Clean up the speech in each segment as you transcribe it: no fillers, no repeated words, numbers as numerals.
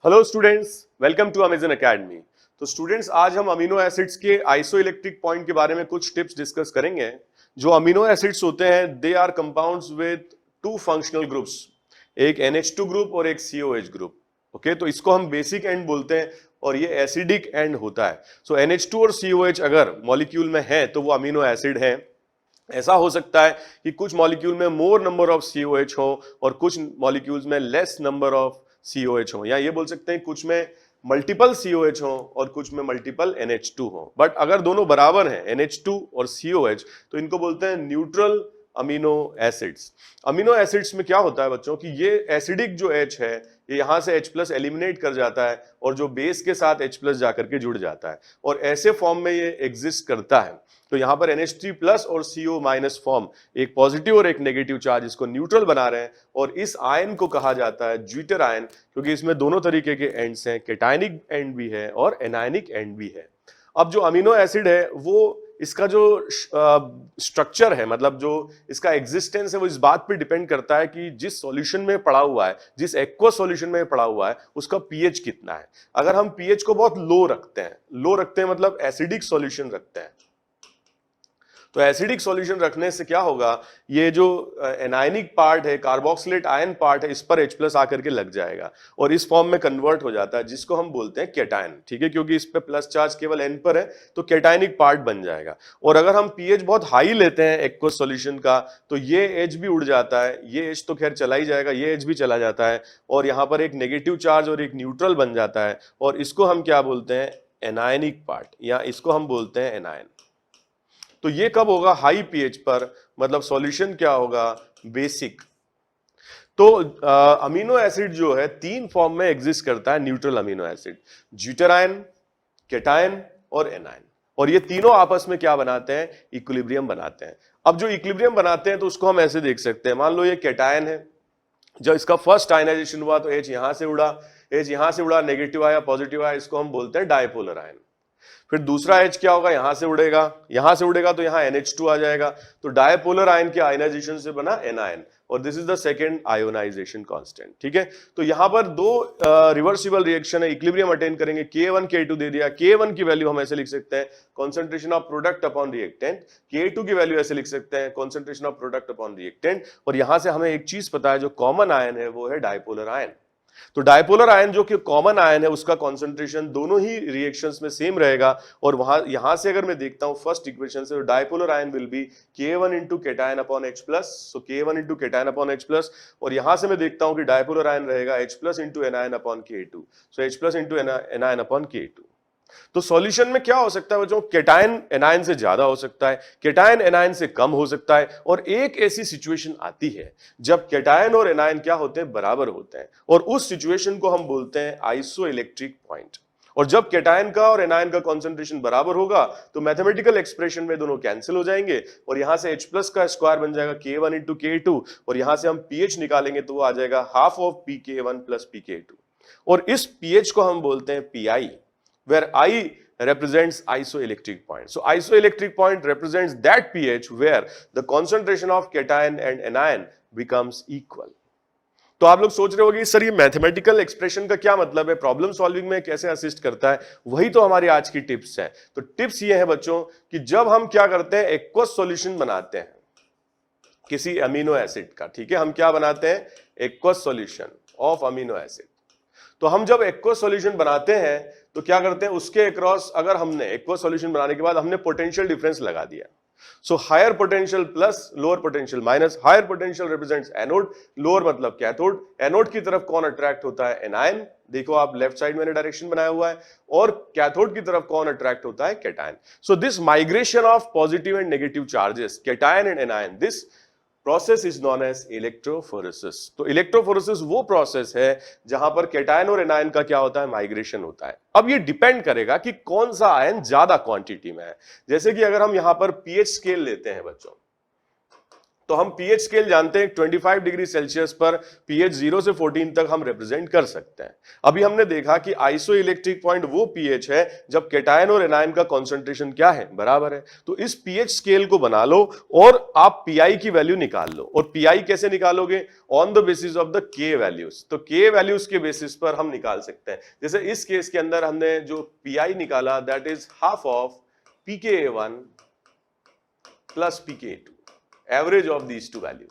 Hello students, welcome to Amazon academy. तो students, आज हम अमीनो एसिड्स के आइसोइलेक्ट्रिक पॉइंट के बारे में कुछ टिप्स डिस्कस करेंगे। जो अमीनो एसिड्स होते हैं they are compounds with two functional groups, एक NH2 ग्रुप और एक COH ग्रुप। ओके, तो इसको हम बेसिक एंड बोलते हैं और ये एसिडिक एंड होता है। सो NH2 और COH अगर मॉलिक्यूल में है तो वो अमीनो एसिड है। ऐसा हो सकता है कि कुछ मॉलिक्यूल में मोर नंबर ऑफ COH हो और कुछ मॉलिक्यूल्स में लेस नंबर ऑफ COH हो, या ये बोल सकते हैं कुछ में मल्टीपल COH हो और कुछ में मल्टीपल NH2 हो। बट अगर दोनों बराबर हैं NH2 और COH तो इनको बोलते हैं neutral amino acids. Amino acids में क्या होता है बच्चों कि ये एसिडिक जो H है ये यहां से H+ एलिमिनेट कर जाता है और जो बेस के साथ H+ जाकर के जुड़ जाता है और ऐसे फॉर्म में ये एग्जिस्ट करता है। तो यहां पर NH3+ और CO- फॉर्म, एक पॉजिटिव और एक नेगेटिव चार्ज, इसको न्यूट्रल बना रहे हैं और इस आयन को कहा जाता है ज्विटर आयन, क्योंकि इसमें दोनों तरीके के एंड्स हैं, कैटायनिक एंड भी है और एनायनिक एंड भी है। अब जो अमीनो एसिड है वो इसका जो स्ट्रक्चर है, मतलब जो इसका एग्जिस्टेंस है, वो इस बात पे डिपेंड करता है कि जिस सॉल्यूशन में पड़ा हुआ है, जिस एक्वस सॉल्यूशन में पड़ा हुआ है, उसका पीएच कितना है। अगर हम पीएच को बहुत लो रखते हैं मतलब एसिडिक सॉल्यूशन रखते हैं, तो एसिडिक सॉल्यूशन रखने से क्या होगा, ये जो एनायनिक पार्ट है, कार्बोक्सिलेट आयन पार्ट है, इस पर H+ आकर के लग जाएगा और इस फॉर्म में कन्वर्ट हो जाता है, जिसको हम बोलते हैं कैटायन। ठीक है, क्योंकि इस पे प्लस चार्ज केवल N पर है तो कैटायनिक पार्ट बन जाएगा। और अगर हम पीएच बहुत हाई लेते हैं एक्वस सॉल्यूशन का तो ये H भी उड़ जाता है, ये H तो खैर चला ही जाएगा, ये H भी चला जाता है और यहाँ पर एक नेगेटिव चार्ज और एक न्यूट्रल बन जाता है और इसको हम क्या बोलते हैं, एनायनिक पार्ट, या इसको हम बोलते हैं एनायन। तो ये कब होगा, हाई पीएच पर, मतलब सॉल्यूशन क्या होगा, बेसिक। तो अमीनो एसिड जो है तीन फॉर्म में एग्जिस्ट करता है, neutral amino acid, zwitter ion, cation और एनायन। और ये तीनों आपस में क्या बनाते हैं, इक्विलिब्रियम बनाते हैं। अब जो इक्विलिब्रियम बनाते हैं तो उसको हम ऐसे देख सकते हैं, मान लो ये कैटायन है, जब इसका फर्स्ट आयनाइजेशन हुआ तो H यहां से उड़ा, H यहां से उड़ा, नेगेटिव आया, पॉजिटिव आया, इसको हम बोलते हैं डायपोलर आयन। फिर दूसरा H क्या होगा, यहां से उड़ेगा तो यहां NH2 आ जाएगा, तो डायपोलर आयन के आयनाइजेशन से बना एनायन और this is the second ionisation constant. ठीक है, तो यहां पर दो रिवर्सिबल रिएक्शन है, इक्विलिब्रियम अटेन करेंगे, K1 K2 दे दिया, K1 की वैल्यू हम ऐसे लिख सकते हैं, concentration of product upon reactant, K2 की वैल्यू ऐसे लिख सकते हैं, concentration of product upon reactant. और यहां से हमें एक चीज पता है, जो कॉमन आयन है वो है डायपोलर आयन। तो डायपोलर आयन जो कि कॉमन आयन है उसका कंसंट्रेशन दोनों ही रिएक्शंस में सेम रहेगा और वहां यहां से अगर मैं देखता हूं फर्स्ट इक्वेशन से, तो dipolar ion will be K1 into cation upon H+, so K1 into cation upon H+, और यहां से मैं देखता हूं कि डायपोलर आयन रहेगा H+ into anion upon K2, सो H+ into anion upon K2। तो सॉल्यूशन में क्या हो सकता है बच्चों, कैटायन एनायन से ज्यादा हो सकता है, कैटायन एनायन से कम हो सकता है, और एक ऐसी सिचुएशन आती है जब कैटायन और एनायन क्या होते हैं, बराबर होते हैं, और उस सिचुएशन को हम बोलते हैं आइसोइलेक्ट्रिक पॉइंट। और जब कैटायन का और एनायन का कंसंट्रेशन बराबर होगा तो मैथमेटिकल एक्सप्रेशन में दोनों कैंसिल हो जाएंगे और यहां से H+ का स्क्वायर बन जाएगा K1 into K2, और यहां से हम pH निकालेंगे तो वो आ जाएगा half of pK1 plus pK2, और इस pH को हम बोलते हैं pi, where I represents isoelectric point. So isoelectric point represents that pH where the concentration of cation and anion becomes equal. तो आप लोग सोच रहे होंगे सर ये मैथमेटिकल एक्सप्रेशन का क्या मतलब है, प्रॉब्लम सॉल्विंग में कैसे असिस्ट करता है, वही तो हमारी आज की टिप्स है। तो टिप्स ये है बच्चों कि जब हम क्या करते हैं, एक्वस सॉल्यूशन बनाते हैं किसी अमीनो एसिड का, ठीक है, हम क्या बनाते हैं, aqueous solution of amino acid. तो हम जब एक्वस सॉल्यूशन बनाते हैं तो क्या करते हैं, उसके अक्रॉस अगर हमने एक्वस सॉल्यूशन बनाने के बाद हमने पोटेंशियल डिफरेंस लगा दिया, so higher potential plus lower potential minus, higher potential represents anode, lower मतलब कैथोड, एनोड की तरफ कौन अट्रैक्ट होता है, एनायन, देखो आप लेफ्ट साइड मैंने डायरेक्शन बनाया हुआ है, और कैथोड की तरफ कौन अट्रैक्ट होता है, cation. So this migration of positive and negative charges, cation and anion, this process is known as electrophoresis. तो इलेक्ट्रोफोरेसिस वो प्रोसेस है जहां पर कैटायन और एनायन का क्या होता है, माइग्रेशन होता है। अब ये डिपेंड करेगा कि कौन सा आयन ज्यादा क्वांटिटी में है। जैसे कि अगर हम यहां पर पीएच स्केल लेते हैं बच्चों, तो हम पीएच स्केल जानते हैं 25 डिग्री सेल्सियस पर पीएच 0 से 14 तक हम रिप्रेजेंट कर सकते हैं। अभी हमने देखा कि आइसो इलेक्ट्रिक पॉइंट वो पीएच है जब कैटायन और एनायन का कॉन्सेंट्रेशन क्या है, बराबर है। तो इस पीएच स्केल को बना लो और आप पीआई की वैल्यू निकाल लो। और पीआई कैसे निकालोगे? On the basis of the के वैल्यूज। तो के वैल्यूज के बेसिस पर हम निकाल सकते हैं। जैसे इस केस के अंदर हमने जो पीआई निकाला that is half of pKa1 plus pKa2, average of these two values.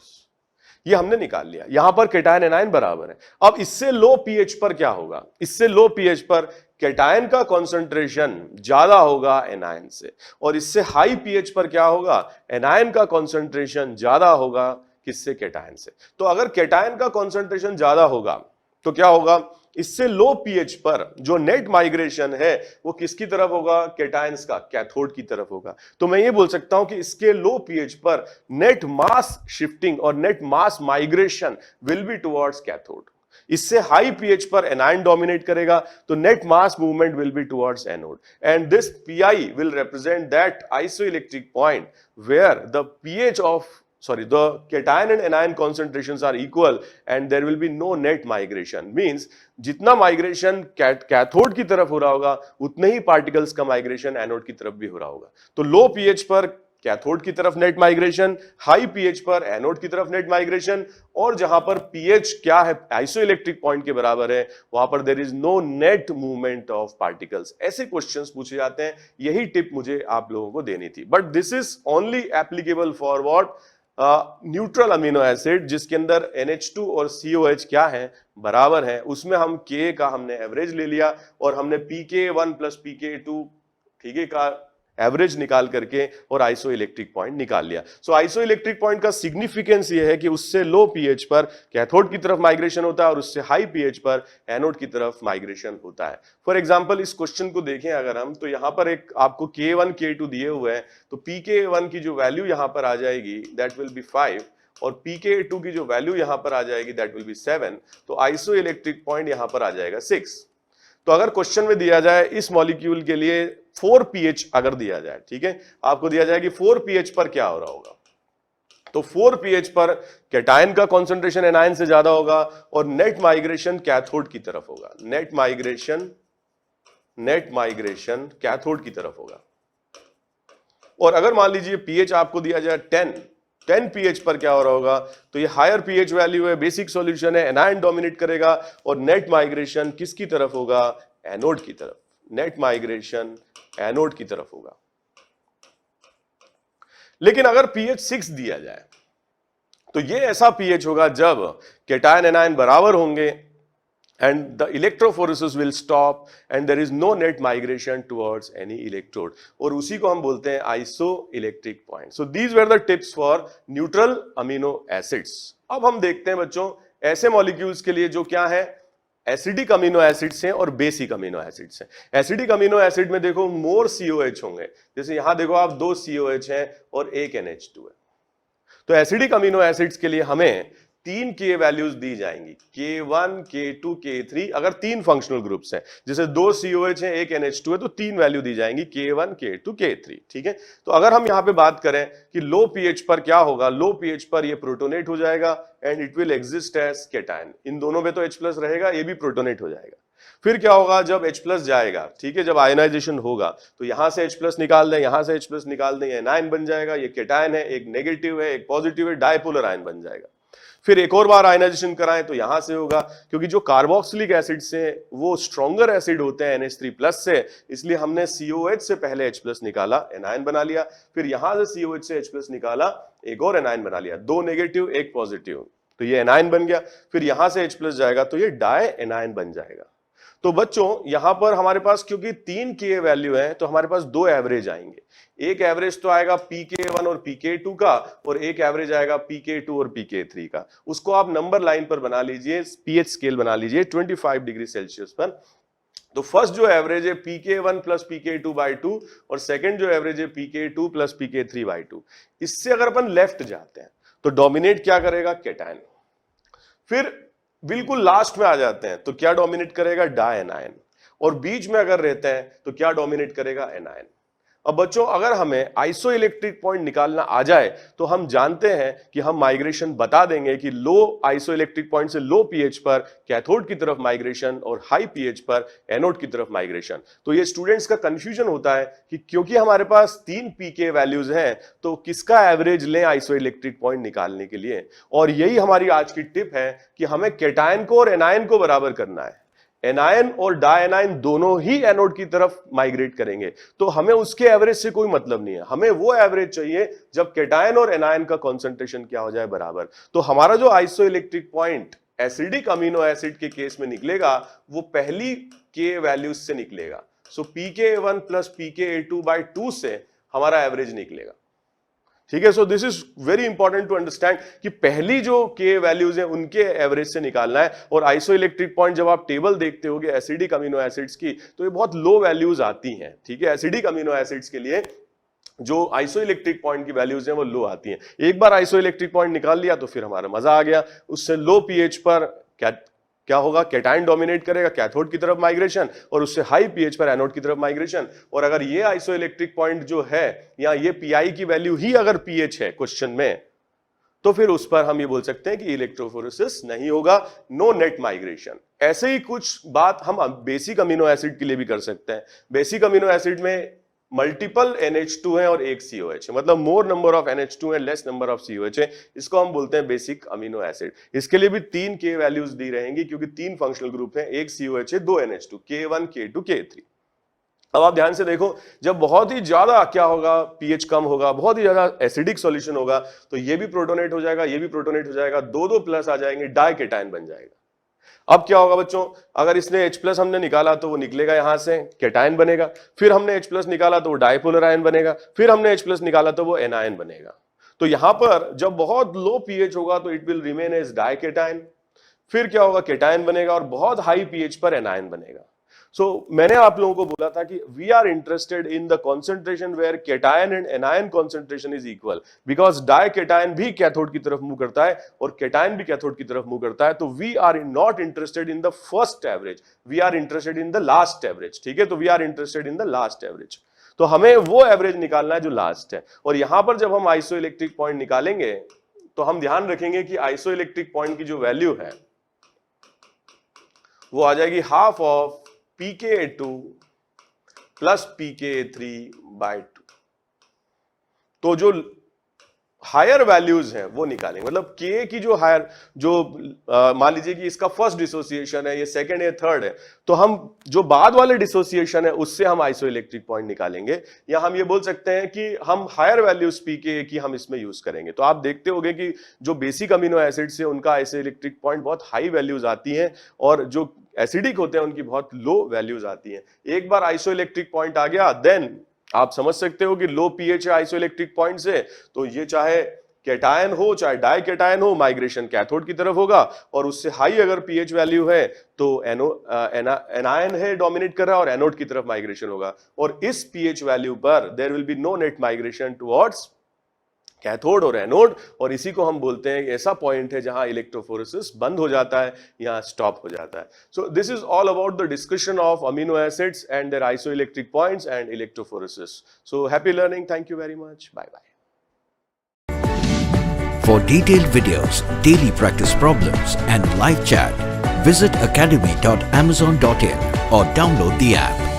ये हमने निकाल लिया। यहां पर कैटायन एनायन बराबर है। अब इससे लो पीएच पर क्या होगा? इससे लो पीएच पर कैटायन का कॉन्सेंट्रेशन ज्यादा होगा एनायन से, और इससे हाई पीएच पर क्या होगा? एनायन का कॉन्सेंट्रेशन ज्यादा होगा किससे? कैटायन से। तो अगर कैटायन का कॉन्सेंट्रेशन ज्यादा होगा तो क्या होगा? इससे लो पीएच पर जो नेट माइग्रेशन है वो किसकी तरफ होगा? कैटायंस का, कैथोड की तरफ होगा। तो मैं ये बोल सकता हूं कि इसके लो पीएच पर नेट मास शिफ्टिंग और net mass migration will be towards cathode. इससे हाई पीएच पर एनायन डोमिनेट करेगा तो net mass movement will be towards anode, and this pI will represent that isoelectric point where the pH of the cation and anion concentrations are equal and there will be no net migration. Means जितना migration cathode की तरफ हो रहा होगा उतने ही particles का migration anode की तरफ भी हो रहा होगा। तो लो पीएच पर कैथोड की तरफ नेट माइग्रेशन, हाई पीएच पर एनोड की तरफ नेट माइग्रेशन, और जहां पर पीएच क्या है? आइसोइलेक्ट्रिक पॉइंट के बराबर है, वहां पर there is no net movement of particles. ऐसे क्वेश्चंस पूछे जाते हैं। यही टिप मुझे आप लोगों को देनी थी। But this is only applicable for what? Neutral amino acid, जिसके अंदर NH2 और COH क्या है? बराबर है। उसमें हम K का हमने एवरेज ले लिया और हमने pKa1 प्लस pKa2 ठीक है का एवरेज निकाल करके और आइसो इलेक्ट्रिक पॉइंट निकाल लिया। सो आइसो इलेक्ट्रिक पॉइंट का सिग्निफिकेंस ये है कि उससे लो पीएच पर कैथोड की तरफ माइग्रेशन होता है और उससे हाई पीएच पर एनोड की तरफ माइग्रेशन होता है। फॉर एग्जांपल इस क्वेश्चन को देखें अगर हम, तो यहां पर एक आपको K1 K2 दिए हुए हैं, तो pKa1 की जो वैल्यू यहां पर आ जाएगी दैट विल बी 5 और pKa2 की जो वैल्यू यहां पर आ जाएगी दैट विल बी 7। तो आइसो इलेक्ट्रिक पॉइंट यहां पर आ जाएगा 6। तो अगर क्वेश्चन में दिया जाए इस मॉलिक्यूल के लिए 4 pH अगर दिया जाए, ठीक है, आपको दिया जाए कि 4 pH पर क्या हो रहा होगा, तो 4 pH पर कैटायन का कॉन्सेंट्रेशन एनायन से ज्यादा होगा और नेट माइग्रेशन कैथोड की तरफ होगा। नेट माइग्रेशन कैथोड की तरफ होगा। और अगर मान लीजिए pH आपको दिया जाए 10 pH पर क्या हो रहा होगा, तो ये हायर pH वैल्यू है, बेसिक सॉल्यूशन है, एनायन डोमिनेट करेगा और नेट माइग्रेशन किसकी तरफ होगा? एनोड की तरफ। नेट माइग्रेशन एनोड की तरफ होगा। लेकिन अगर pH 6 दिया जाए तो ये ऐसा pH होगा जब कैटायन एनायन बराबर होंगे and the electrophoresis will stop and there is no net migration towards any electrode, और उसी को हम बोलते हैं isoelectric point. So these were the tips for neutral amino acids. अब हम देखते हैं बच्चों ऐसे मॉलिक्यूल्स के लिए जो क्या है? एसिडिक अमीनो एसिड्स हैं और बेसिक अमीनो एसिड्स हैं। एसिडिक अमीनो एसिड में देखो मोर COH होंगे, जैसे यहां देखो आप 2 COH हैं और 1 NH2 है। तो एसिडिक अमीनो एसिड्स के लिए हमें 3 K वैल्यूज दी जाएंगी, K1 K2 K3। अगर 3 फंक्शनल ग्रुप्स हैं, जैसे 2 COH है 1 NH2 है, तो 3 वैल्यू दी जाएंगी K1 K2 K3, ठीक है। तो अगर हम यहां पे बात करें कि लो पीएच पर क्या होगा, लो पीएच पर ये प्रोटोनेट हो जाएगा and it will exist as cation. इन दोनों में तो H+ रहेगा, ये भी प्रोटोनेट हो जाएगा। फिर क्या होगा जब H+ जाएगा, ठीक है, जब आयनाइजेशन होगा तो यहां से H+ निकाल दें, यहां से H+ निकाल दें, एनायन बन जाएगा। ये कैटायन है, एक नेगेटिव है एक पॉजिटिव है, डायपोलर आयन बन जाएगा। फिर एक और बार आयनाइजेशन कराएं तो यहां से होगा, क्योंकि जो कार्बोक्सिलिक एसिड से वो स्ट्रॉन्गर एसिड होते हैं NH3+ से, इसलिए हमने COH से पहले H+ निकाला, एनायन बना लिया। फिर यहां से COH से H+ निकाला, एक और एनायन बना लिया, 2 नेगेटिव एक पॉजिटिव, तो ये एनायन बन गया। फिर यहां से H+ जाएगा तो ये डाई एनायन बन जाएगा। तो बच्चों यहां पर हमारे पास क्योंकि 3 Ka वैल्यू है तो हमारे पास 2 एवरेज आएंगे। एक एवरेज तो आएगा pK1 और pK2 का, और एक एवरेज आएगा pK2 और pK3 का। उसको आप नंबर लाइन पर बना लीजिए, pH स्केल बना लीजिए 25 डिग्री सेल्सियस पर। तो फर्स्ट जो एवरेज है pK1 प्लस pK2/2 और सेकंड जो एवरेज है pK2 प्लस pK3/2। इससे अगर अपन लेफ्ट जाते हैं तो डोमिनेट क्या करेगा? कैटायन। फिर बिल्कुल लास्ट में आ जाते हैं तो क्या डोमिनेट करेगा? Dianion. और बीच में अगर रहते हैं तो क्या डोमिनेट करेगा? एनायन। अब बच्चों अगर हमें आइसोइलेक्ट्रिक पॉइंट निकालना आ जाए तो हम जानते हैं कि हम माइग्रेशन बता देंगे कि लो आइसोइलेक्ट्रिक पॉइंट से लो पीएच पर कैथोड की तरफ माइग्रेशन और हाई पीएच पर एनोड की तरफ माइग्रेशन। तो ये स्टूडेंट्स का कंफ्यूजन होता है कि क्योंकि हमारे पास 3 पीके वैल्यूज हैं तो किसका एवरेज लें आइसोइलेक्ट्रिक पॉइंट निकालने के लिए। और यही हमारी आज की टिप है कि हमें कैटायन को और एनायन को बराबर करना है। एनायन और डायनायन दोनों ही एनोड की तरफ माइग्रेट करेंगे, तो हमें उसके एवरेज से कोई मतलब नहीं है। हमें वो एवरेज चाहिए जब कैटायन और एनायन का कॉन्सेंट्रेशन क्या हो जाए बराबर। तो हमारा जो isoelectric point acidic amino acid के केस में निकलेगा वो पहली के वैल्यूज से निकलेगा। सो pKa1 प्लस pKa2/2 से हमारा एवरेज निकलेगा। ठीक है, so this is very important to understand कि पहली जो के वैल्यूज हैं उनके एवरेज से निकालना है। और आइसोइलेक्ट्रिक पॉइंट जब आप टेबल देखते होगे एसिडिक अमीनो एसिड्स की तो ये बहुत लो वैल्यूज आती हैं। ठीक है, एसिडिक अमीनो एसिड्स के लिए जो आइसोइलेक्ट्रिक पॉइंट की वैल्यूज हैं वो लो आती हैं। एक बार आइसोइलेक्ट्रिक पॉइंट निकाल लिया तो फिर हमारा मजा आ गया। उससे लो पीएच पर क्या होगा, कैटायन डोमिनेट करेगा, कैथोड की तरफ माइग्रेशन, और उससे हाई पीएच पर एनोड की तरफ माइग्रेशन। और अगर ये आइसोइलेक्ट्रिक पॉइंट जो है या ये पीआई की वैल्यू ही अगर पीएच है क्वेश्चन में तो फिर उस पर हम ये बोल सकते हैं कि इलेक्ट्रोफोरेसिस नहीं होगा, नो नेट माइग्रेशन। ऐसे ही कुछ बात हम बेसिक अमीनो एसिड के लिए भी कर सकते हैं। बेसिक अमीनो एसिड में मल्टीपल NH2 है और एक COH है, मतलब मोर नंबर ऑफ NH2 है, लेस नंबर ऑफ COH है। इसको हम बोलते हैं बेसिक अमीनो एसिड। इसके लिए भी 3 के वैल्यूज दी रहेंगी क्योंकि 3 फंक्शनल ग्रुप हैं, एक COH है, 2 NH2, K1, K2, K3। अब आप ध्यान से देखो, जब बहुत ही ज्यादा क्या होगा, पीएच कम होगा, बहुत ही ज्यादा एसिडिक सॉल्यूशन होगा तो ये भी प्रोटोनेट हो जाएगा, ये भी प्रोटोनेट हो जाएगा, 2-2 प्लस आ जाएंगे, डाइकेटायन बन जाएगा। अब क्या होगा बच्चों, अगर इसने H+ हमने निकाला तो वो निकलेगा यहां से कैटायन बनेगा, फिर हमने H+ निकाला तो वो डाइपोलर आयन बनेगा, फिर हमने H+ निकाला तो वो एनायन बनेगा। तो यहां पर जब बहुत लो पीएच होगा तो इट विल रिमेन एज डाइकेटायन, फिर क्या होगा, कैटायन बनेगा, और बहुत हाई पीएच पर एनायन बनेगा। सो मैंने आप लोगों को बोला था कि we are interested in the concentration where cation and anion concentration is equal, because dication भी कैथोड की तरफ मूव करता है और कैटायन भी कैथोड की तरफ मूव करता है। तो we are not interested in the first average, we are interested in the last average. ठीक है, तो we are interested in the last average. तो हमें वो एवरेज निकालना है जो लास्ट है। और यहां पर जब हम आइसोइलेक्ट्रिक पॉइंट निकालेंगे तो हम ध्यान रखेंगे कि आइसोइलेक्ट्रिक पॉइंट की जो वैल्यू है वो आ जाएगी half of pKa2 plus pKa3/2। तो जो हायर वैल्यूज हैं वो निकालेंगे, मतलब K की जो हायर, जो मान लीजिए कि इसका फर्स्ट डिसोसिएशन है, ये सेकंड है, थर्ड है, तो हम जो बाद वाले डिसोसिएशन है उससे हम आइसोइलेक्ट्रिक पॉइंट निकालेंगे। या हम ये बोल सकते हैं कि हम हायर वैल्यूज pKa की हम इसमें यूज करेंगे। तो आप देखते होंगे कि जो बेसिक अमीनो एसिड से उनका आइसोइलेक्ट्रिक पॉइंट बहुत हाई वैल्यूज आती हैं और जो एसिडिक होते हैं उनकी बहुत लो वैल्यूज आती हैं। एक बार आइसोइलेक्ट्रिक पॉइंट आ गया देन आप समझ सकते हो कि लो पीएच है आइसोइलेक्ट्रिक पॉइंट से, तो ये चाहे कैटायन हो चाहे डाइकेटायन हो, माइग्रेशन कैथोड की तरफ होगा। और उससे हाई अगर पीएच वैल्यू है तो एनायन है डोमिनेट कर रहा है और एनोड की तरफ माइग्रेशन होगा। और इस पीएच वैल्यू पर there will be no net migration towards cathode और एनोड, और इसी को हम बोलते हैं ऐसा पॉइंट है जहां इलेक्ट्रोफोरेसिस बंद हो जाता है या स्टॉप हो जाता है। So this is all about the discussion of amino acids and their isoelectric points and electrophoresis. So happy learning, thank you very much, bye bye. For detailed videos, daily practice problems and live chat, visit academy.amazon.in or download the app.